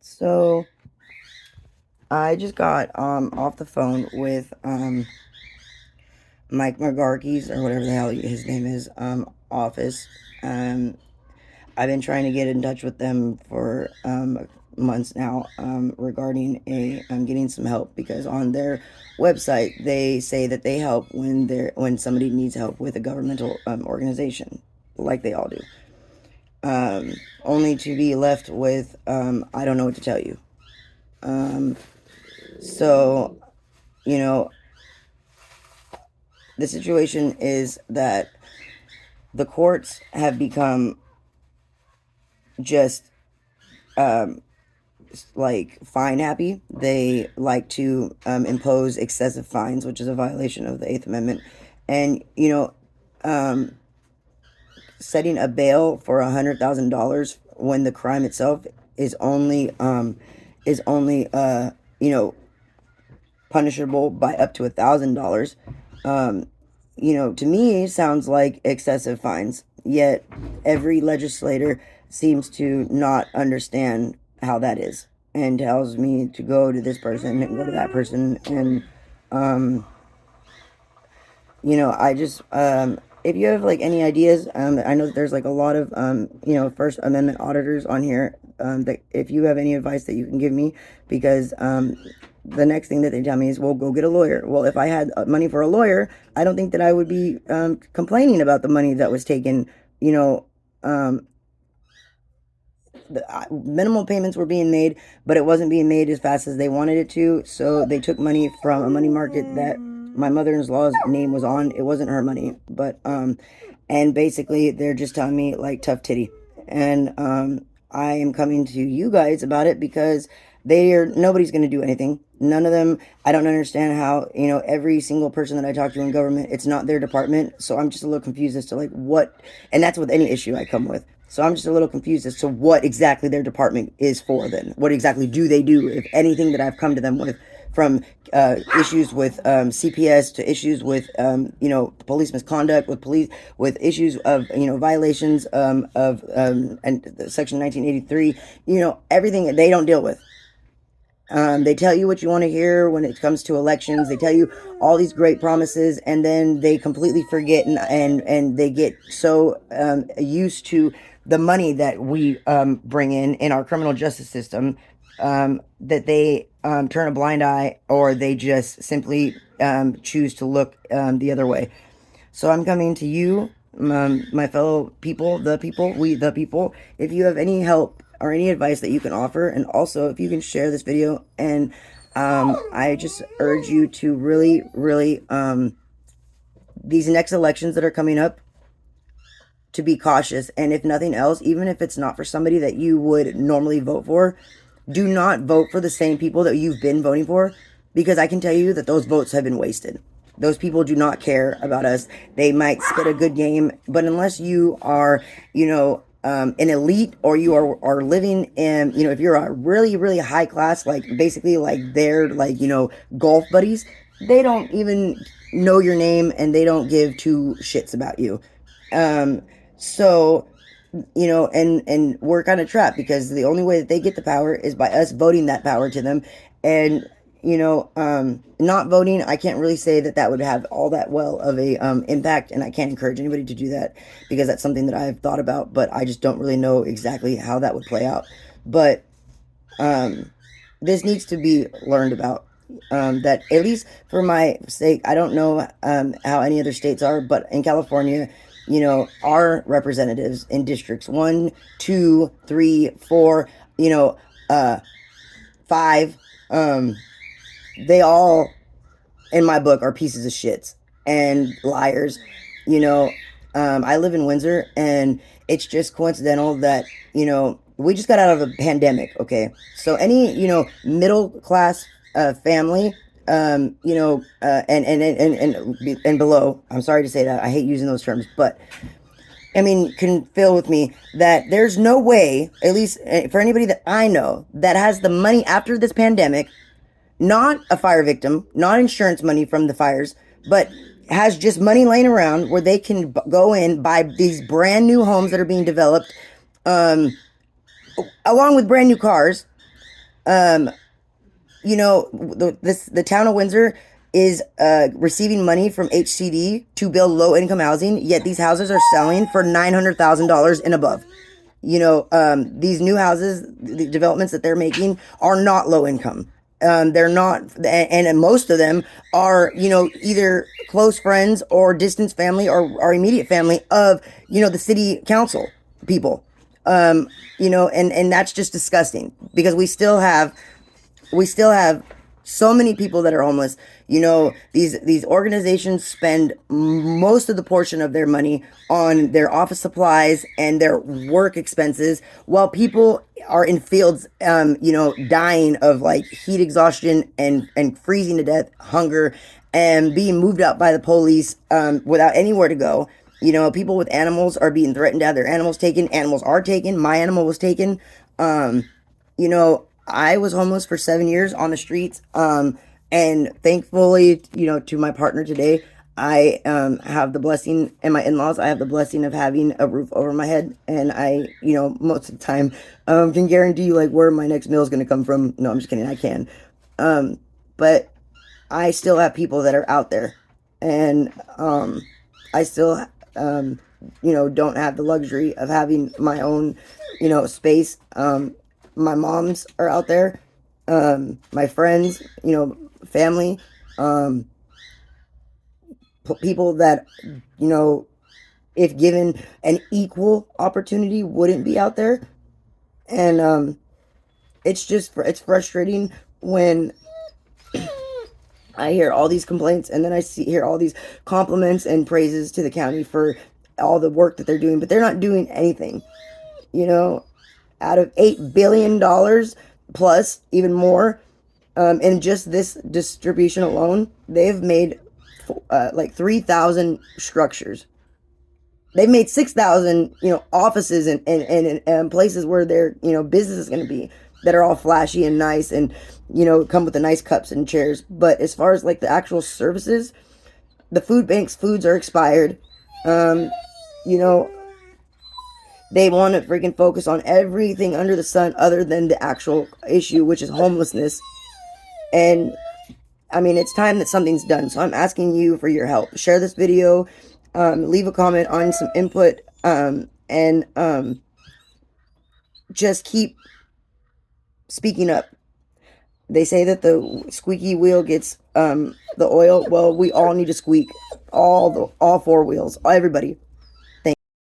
So I just got off the phone with Mike McGarkey's, or whatever the hell his name is, office. Um I've been trying to get in touch with them for months now, regarding getting some help, because on their website they say that they help when somebody needs help with a governmental organization, like they all do. Only to be left with I don't know what to tell you. Um, so, you know, the situation is that the courts have become just um, like fine happy. They like to impose excessive fines, which is a violation of the Eighth Amendment. And, um, setting a bail for $100,000 when the crime itself is only punishable by up to $1,000. Um, to me, sounds like excessive fines. Yet every legislator seems to not understand how that is, and tells me to go to this person and go to that person. And um, I just if you have like any ideas, I know that there's like a lot of First Amendment auditors on here. That if you have any advice that you can give me, because the next thing that they tell me is, well, go get a lawyer. Well, if I had money for a lawyer, I don't think that I would be complaining about the money that was taken. You know, minimal payments were being made, but it wasn't being made as fast as they wanted it to. So they took money from a money market that my mother-in-law's name was on. It wasn't her money, but and basically they're just telling me like tough titty. And I am coming to you guys about it because nobody's going to do anything. None of them. I don't understand how, every single person that I talk to in government, it's not their department. So I'm just a little confused as to like what, and that's with any issue I come with. So I'm just a little confused as to what exactly their department is for then. What exactly do they do, if anything, that I've come to them with, from issues with CPS to issues with, police misconduct, with issues of, violations of and Section 1983, everything they don't deal with. They tell you what you want to hear when it comes to elections. They tell you all these great promises, and then they completely forget, and they get so used to the money that we bring in our criminal justice system, that they turn a blind eye, or they just simply choose to look the other way. So I'm coming to you, my fellow people, we the people. If you have any help or any advice that you can offer, and also if you can share this video, and I just urge you to really, really, these next elections that are coming up, to be cautious. And if nothing else, even if it's not for somebody that you would normally vote for, do not vote for the same people that you've been voting for, because I can tell you that those votes have been wasted. Those people do not care about us. They might spit a good game, but unless you are, an elite, or you are living in, if you're a really, really high class, like basically like they're like, golf buddies, they don't even know your name, and they don't give two shits about you. So, and we're kind of trapped, because the only way that they get the power is by us voting that power to them. And, not voting, I can't really say that that would have all that well of a impact, and I can't encourage anybody to do that, because that's something that I've thought about, but I just don't really know exactly how that would play out. But this needs to be learned about. That, at least for my sake, I don't know how any other states are, but in California, our representatives in districts 1, 2, 3, 4, 5, they all, in my book, are pieces of shits and liars. I live in Windsor, and it's just coincidental that, we just got out of a pandemic, okay? So any, middle class family, and below, I'm sorry to say that, I hate using those terms, but I mean, can feel with me that there's no way, at least for anybody that I know, that has the money after this pandemic, not a fire victim, not insurance money from the fires, but has just money laying around where they can go in, buy these brand new homes that are being developed, along with brand new cars, Um, the town of Windsor is receiving money from HCD to build low income housing, yet these houses are selling for $900,000 and above. These new houses, the developments that they're making are not low income. They're not, and most of them are, either close friends or distant family or immediate family of, the city council people. And that's just disgusting because we still have so many people that are homeless. These organizations spend most of the portion of their money on their office supplies and their work expenses, while people are in fields, dying of like heat exhaustion and freezing to death, hunger, and being moved out by the police without anywhere to go. People with animals are being threatened to have their animals taken. Animals are taken. My animal was taken. I was homeless for 7 years on the streets. And thankfully, to my partner today, I have the blessing, and my in-laws, I have the blessing of having a roof over my head. And I, most of the time, can guarantee you like where my next meal is going to come from. No, I'm just kidding. I can. But I still have people that are out there, and I still, don't have the luxury of having my own, space. My moms are out there, my friends, family, people that, if given an equal opportunity, wouldn't be out there. And it's frustrating when I hear all these complaints, and then hear all these compliments and praises to the county for all the work that they're doing, but they're not doing anything. Out of $8 billion plus, even more, in just this distribution alone, they've made like 3,000 structures. They've made 6,000, offices and places where their, business is going to be, that are all flashy and nice and, come with the nice cups and chairs. But as far as like the actual services, the food banks' foods are expired. They want to freaking focus on everything under the sun other than the actual issue, which is homelessness. And I mean, it's time that something's done. So I'm asking you for your help. Share this video, leave a comment on some input, and just keep speaking up. They say that the squeaky wheel gets the oil. Well, we all need to squeak. All four wheels. Everybody.